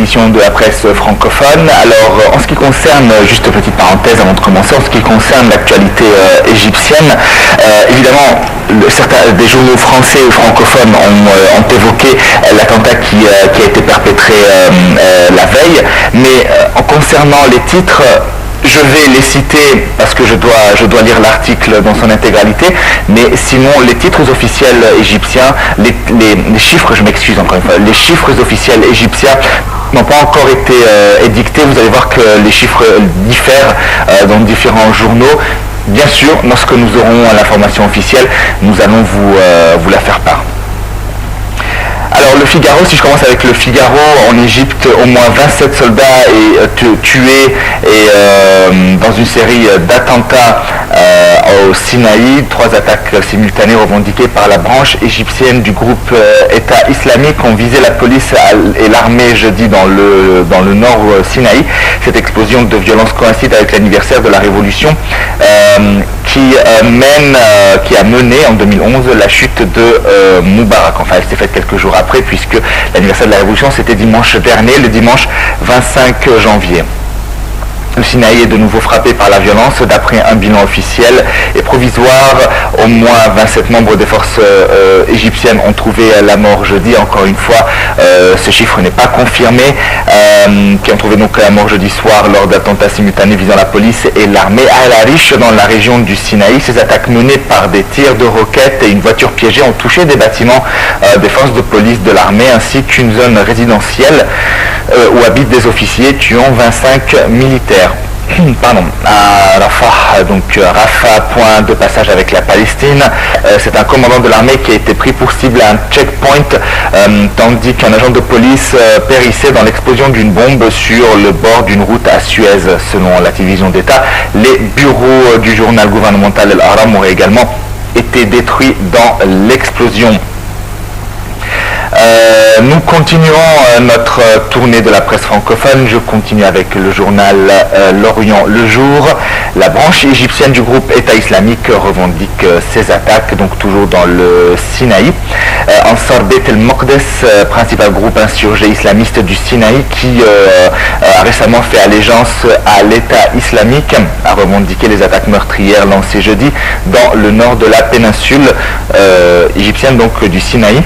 édition de la presse francophone. Alors, en ce qui concerne, juste petite parenthèse avant de commencer, en ce qui concerne l'actualité égyptienne, évidemment, certains des journaux français ou francophones ont évoqué l'attentat qui a été perpétré la veille, mais en concernant les titres, je vais les citer parce que je dois lire l'article dans son intégralité, mais sinon les titres officiels égyptiens, les chiffres, je m'excuse encore une fois, les chiffres officiels égyptiens n'ont pas encore été édictés. Vous allez voir que les chiffres diffèrent dans différents journaux. Bien sûr, lorsque nous aurons l'information officielle, nous allons vous la faire part. Alors le Figaro, si je commence avec le Figaro, en Égypte, au moins 27 soldats tués dans une série d'attentats au Sinaï, 3 attaques simultanées revendiquées par la branche égyptienne du groupe État islamique ont visé la police et l'armée jeudi dans le nord Sinaï. Cette explosion de violence coïncide avec l'anniversaire de la révolution qui a mené en 2011 la chute de Moubarak. Enfin, elle s'est faite quelques jours après, puisque l'anniversaire de la révolution c'était dimanche dernier, le dimanche 25 janvier. Le Sinaï est de nouveau frappé par la violence. D'après un bilan officiel et provisoire, au moins 27 membres des forces égyptiennes ont trouvé la mort jeudi. Encore une fois, ce chiffre n'est pas confirmé, qui ont trouvé donc la mort jeudi soir lors d'attentats simultanés visant la police et l'armée à El Arish, dans la région du Sinaï. Ces attaques menées par des tirs de roquettes et une voiture piégée ont touché des bâtiments des forces de police de l'armée ainsi qu'une zone résidentielle où habitent des officiers, tuant 25 militaires. À Rafah, donc Rafah, point de passage avec la Palestine. C'est un commandant de l'armée qui a été pris pour cible à un checkpoint, tandis qu'un agent de police périssait dans l'explosion d'une bombe sur le bord d'une route à Suez, selon la télévision d'État. Les bureaux du journal gouvernemental El Aram auraient également été détruits dans l'explosion. Nous continuons notre tournée de la presse francophone. Je continue avec le journal L'Orient le Jour. La branche égyptienne du groupe État islamique revendique ces attaques, donc toujours dans le Sinaï. Ansar Bet El Moqdes, principal groupe insurgé islamiste du Sinaï, qui a récemment fait allégeance à l'État islamique, a revendiqué les attaques meurtrières lancées jeudi dans le nord de la péninsule égyptienne, donc du Sinaï.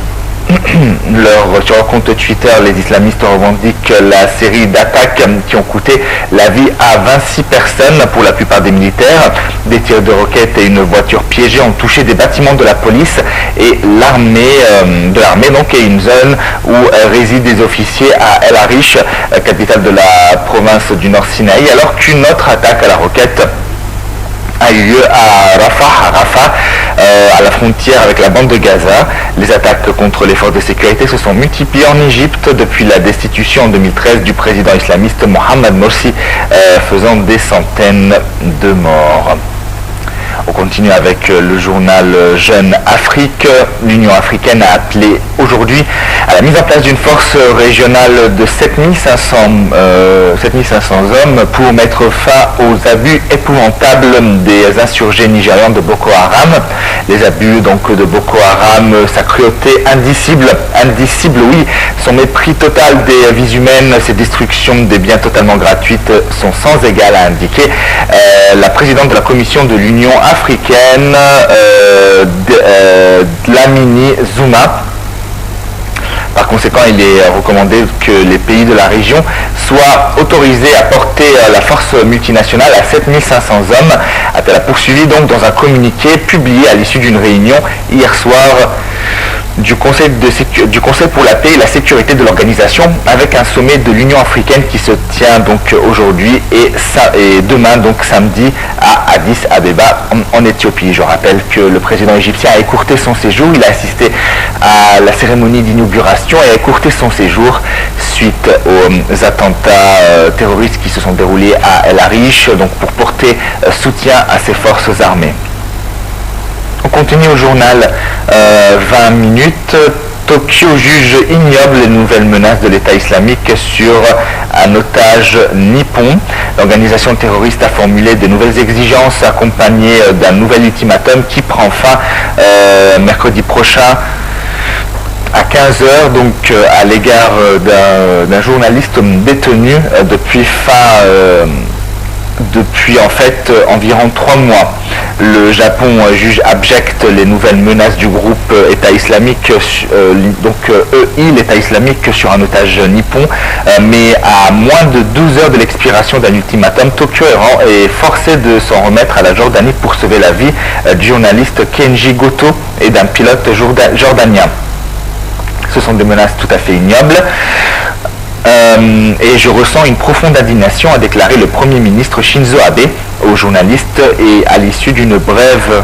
Sur leur compte Twitter, les islamistes revendiquent la série d'attaques qui ont coûté la vie à 26 personnes, pour la plupart des militaires. Des tirs de roquettes et une voiture piégée ont touché des bâtiments de la police et l'armée, donc, et une zone où résident des officiers à El Arish, capitale de la province du Nord Sinaï, alors qu'une autre attaque à la roquette a eu lieu à Rafah, à la frontière avec la bande de Gaza. Les attaques contre les forces de sécurité se sont multipliées en Égypte depuis la destitution en 2013 du président islamiste Mohamed Morsi, faisant des centaines de morts. On continue avec le journal Jeune Afrique. L'Union africaine a appelé aujourd'hui à la mise en place d'une force régionale de 7500 hommes pour mettre fin aux abus épouvantables des insurgés nigérians de Boko Haram. Les abus donc de Boko Haram, sa cruauté indicible, oui, son mépris total des vies humaines, ses destructions des biens totalement gratuites sont sans égal, a indiqué la présidente de la commission de l'Union africaine, Dlamini Zuma. Par conséquent, il est recommandé que les pays de la région soient autorisés à porter la force multinationale à 7500 hommes, a-t-elle poursuivi donc dans un communiqué publié à l'issue d'une réunion hier soir du Conseil pour la paix et la sécurité de l'organisation, avec un sommet de l'Union africaine qui se tient donc aujourd'hui et demain, donc samedi, à Addis Abeba en Éthiopie. Je rappelle que le président égyptien a écourté son séjour. Il a assisté à la cérémonie d'inauguration et a écourté son séjour suite aux attentats terroristes qui se sont déroulés à El Arish, donc pour porter soutien à ses forces armées. On continue au journal 20 minutes. Tokyo juge ignoble les nouvelles menaces de l'État islamique sur un otage nippon. L'organisation terroriste a formulé de nouvelles exigences accompagnées d'un nouvel ultimatum qui prend fin mercredi prochain à 15 heures, donc à l'égard d'un journaliste détenu depuis en fait environ 3 mois. Le Japon juge abject les nouvelles menaces du groupe État islamique, l'État islamique sur un otage nippon, mais à moins de 12 heures de l'expiration d'un ultimatum, Tokyo est forcé de s'en remettre à la Jordanie pour sauver la vie du journaliste Kenji Goto et d'un pilote jordanien. Ce sont des menaces tout à fait ignobles. Et je ressens une profonde indignation, a déclaré le Premier ministre Shinzo Abe aux journalistes et à l'issue d'une brève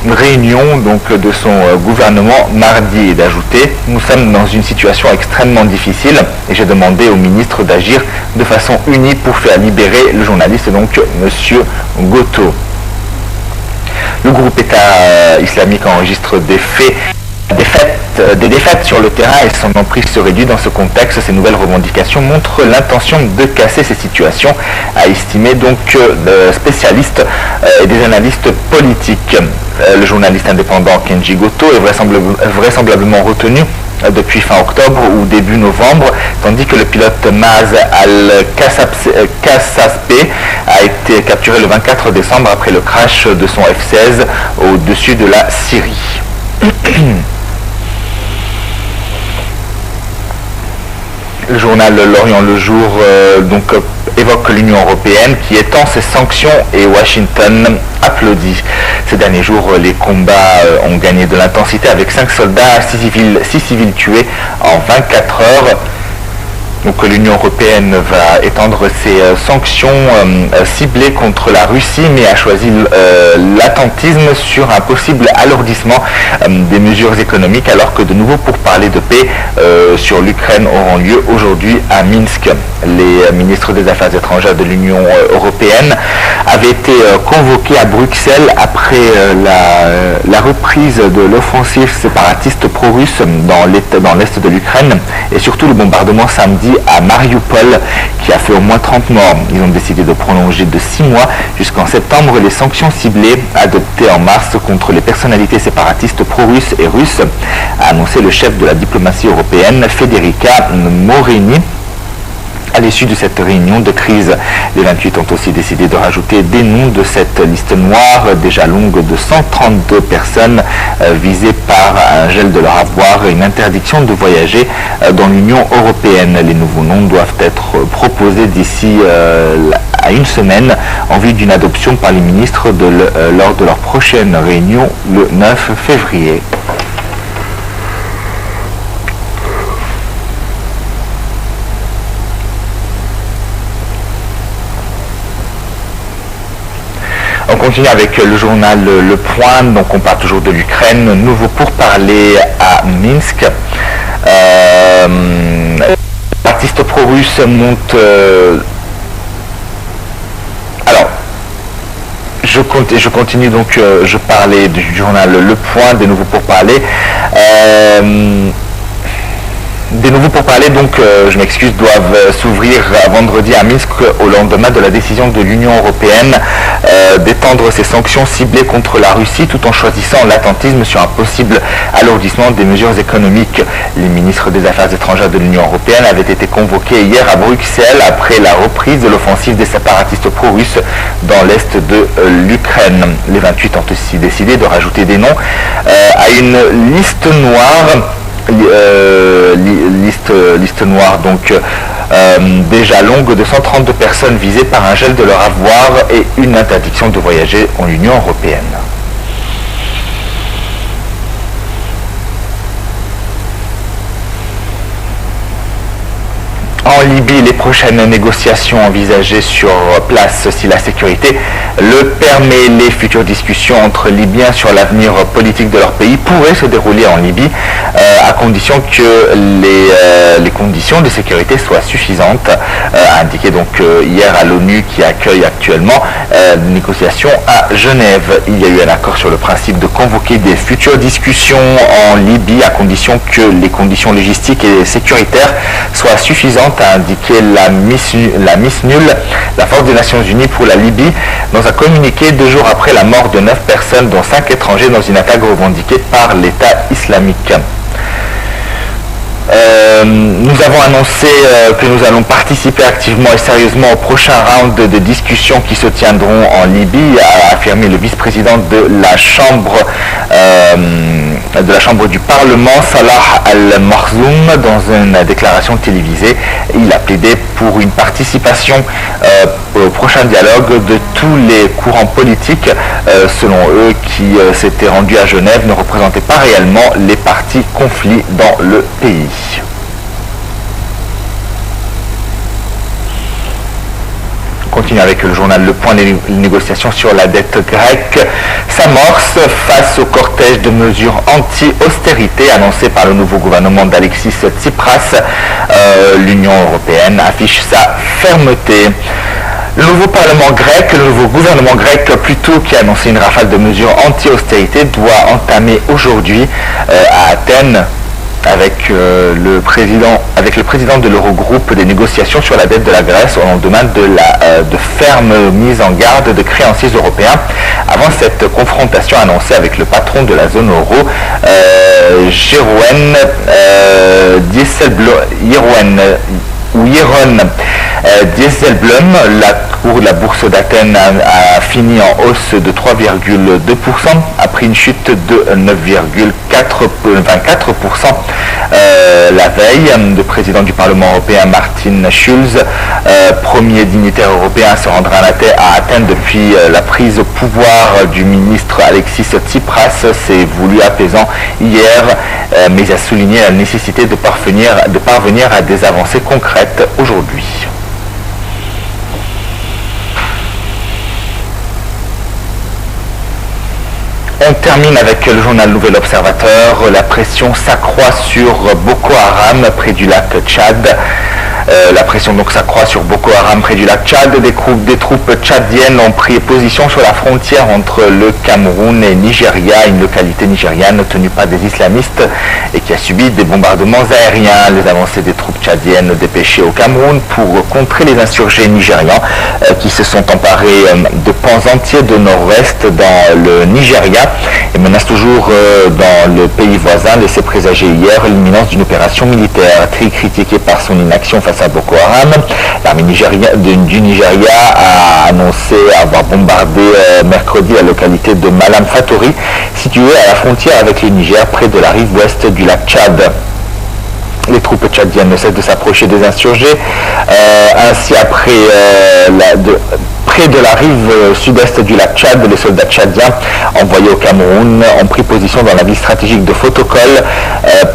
réunion de son gouvernement mardi, et d'ajouter: nous sommes dans une situation extrêmement difficile et j'ai demandé au ministre d'agir de façon unie pour faire libérer le journaliste, donc monsieur Goto. Le groupe État islamique enregistre des défaites sur le terrain et son emprise se réduit. Dans ce contexte, ces nouvelles revendications montrent l'intention de casser ces situations, a estimé donc spécialistes et des analystes politiques. Le journaliste indépendant Kenji Goto est vraisemblablement retenu depuis fin octobre ou début novembre, tandis que le pilote Maaz Al-Kassaspé a été capturé le 24 décembre après le crash de son F-16 au-dessus de la Syrie. Le journal L'Orient le Jour évoque l'Union européenne qui étend ses sanctions et Washington applaudit. Ces derniers jours, les combats ont gagné de l'intensité avec 5 soldats, 6 civils tués en 24 heures. Donc l'Union européenne va étendre ses sanctions ciblées contre la Russie, mais a choisi l'attentisme sur un possible alourdissement des mesures économiques, alors que de nouveaux pourparlers de paix sur l'Ukraine auront lieu aujourd'hui à Minsk. Les ministres des Affaires étrangères de l'Union européenne avaient été convoqués à Bruxelles après la reprise de l'offensive séparatiste pro-russe dans l'est de l'Ukraine, et surtout le bombardement samedi à Mariupol qui a fait au moins 30 morts. Ils ont décidé de prolonger de 6 mois jusqu'en septembre les sanctions ciblées adoptées en mars contre les personnalités séparatistes pro-russes et russes, a annoncé le chef de la diplomatie européenne Federica Mogherini. À l'issue de cette réunion de crise, les 28 ont aussi décidé de rajouter des noms de cette liste noire déjà longue de 132 personnes visées par un gel de leur avoir et une interdiction de voyager dans l'Union européenne. Les nouveaux noms doivent être proposés d'ici à une semaine en vue d'une adoption par les ministres lors de leur prochaine réunion le 9 février. On continue avec le journal Le Point, donc on parle toujours de l'Ukraine. Nouveau pourparlers à Minsk. L'artiste pro-russe monte... Alors, je continue donc, je parlais du journal Le Point, des nouveaux pourparlers. Des nouveaux pourparlers, donc, je m'excuse, doivent s'ouvrir vendredi à Minsk au lendemain de la décision de l'Union européenne d'étendre ses sanctions ciblées contre la Russie tout en choisissant l'attentisme sur un possible alourdissement des mesures économiques. Les ministres des Affaires étrangères de l'Union européenne avaient été convoqués hier à Bruxelles après la reprise de l'offensive des séparatistes pro-russes dans l'est de l'Ukraine. Les 28 ont aussi décidé de rajouter des noms à une liste noire. Liste noire donc déjà longue de 132 personnes visées par un gel de leur avoir et une interdiction de voyager en Union européenne. En Libye, les prochaines négociations envisagées sur place si la sécurité le permet. Les futures discussions entre Libyens sur l'avenir politique de leur pays pourraient se dérouler en Libye à condition que les conditions de sécurité soient suffisantes, a indiqué donc hier à l'ONU qui accueille actuellement les négociations à Genève. Il y a eu un accord sur le principe de convoquer des futures discussions en Libye à condition que les conditions logistiques et sécuritaires soient suffisantes, a indiqué la MISNUL, la Force des Nations Unies pour la Libye, dans un communiqué 2 jours après la mort de 9 personnes, dont 5 étrangers, dans une attaque revendiquée par l'État islamique. Nous avons annoncé que nous allons participer activement et sérieusement au prochain round de discussions qui se tiendront en Libye, a affirmé le vice-président de la Chambre du Parlement, Salah Al-Marzoum, dans une déclaration télévisée. Il a plaidé pour une participation au prochain dialogue de tous les courants politiques, selon eux, qui s'étaient rendus à Genève, ne représentaient pas réellement les partis conflits dans le pays. On continue avec le journal Le Point, les négociations sur la dette grecque s'amorcent face au cortège de mesures anti-austérité annoncées par le nouveau gouvernement d'Alexis Tsipras. L'Union européenne affiche sa fermeté. Le nouveau Parlement grec, le nouveau gouvernement grec plutôt, qui a annoncé une rafale de mesures anti-austérité, doit entamer aujourd'hui à Athènes avec le président de l'Eurogroupe des négociations sur la dette de la Grèce au lendemain de ferme mise en garde de créanciers européens avant cette confrontation annoncée avec le patron de la zone euro, Jeroen Dijsselbloem. La bourse d'Athènes a fini en hausse de 3,2% après une chute de 9,24% la veille. Le président du Parlement européen, Martin Schulz, premier dignitaire européen à se rendre à Athènes depuis la prise au pouvoir du ministre Alexis Tsipras, s'est voulu apaisant hier, mais a souligné la nécessité de parvenir à des avancées concrètes aujourd'hui. On termine avec le journal Nouvel Observateur. La pression s'accroît sur Boko Haram près du lac Tchad. La pression donc s'accroît sur Boko Haram près du lac Tchad. Des troupes tchadiennes ont pris position sur la frontière entre le Cameroun et Nigeria, une localité nigériane tenue par des islamistes et qui a subi des bombardements aériens. Les avancées des troupes tchadiennes dépêchées au Cameroun pour contrer les insurgés nigérians qui se sont emparés de pans entiers de nord-ouest dans le Nigeria et menacent toujours dans le pays voisin, laissé présager hier l'imminence d'une opération militaire. Très critiquée par son inaction face à Boko Haram, l'armée du Nigeria a annoncé avoir bombardé mercredi la localité de Malam Fatori, située à la frontière avec le Niger, près de la rive ouest du lac Tchad. Les troupes tchadiennes ne cessent de s'approcher des insurgés. Ainsi, près de la rive sud-est du lac Tchad, les soldats tchadiens envoyés au Cameroun ont pris position dans la ville stratégique de Fotokol,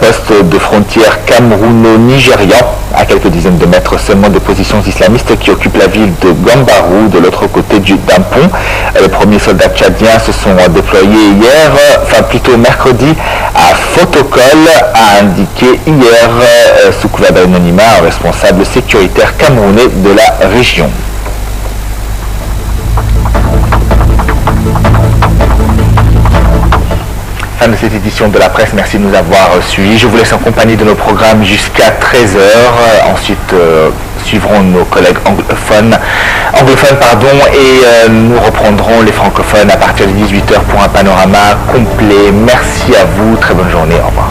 poste de frontière camerouno-nigérian, à quelques dizaines de mètres seulement des positions islamistes qui occupent la ville de Gambarou, de l'autre côté d'un pont. Les premiers soldats tchadiens se sont déployés mercredi à Fotokol, a indiqué hier, sous couvert d'anonymat, un responsable sécuritaire camerounais de la région. Fin de cette édition de la presse, merci de nous avoir suivis. Je vous laisse en compagnie de nos programmes jusqu'à 13h. Ensuite, suivront nos collègues anglophones, et nous reprendrons les francophones à partir de 18h pour un panorama complet. Merci à vous, très bonne journée, au revoir.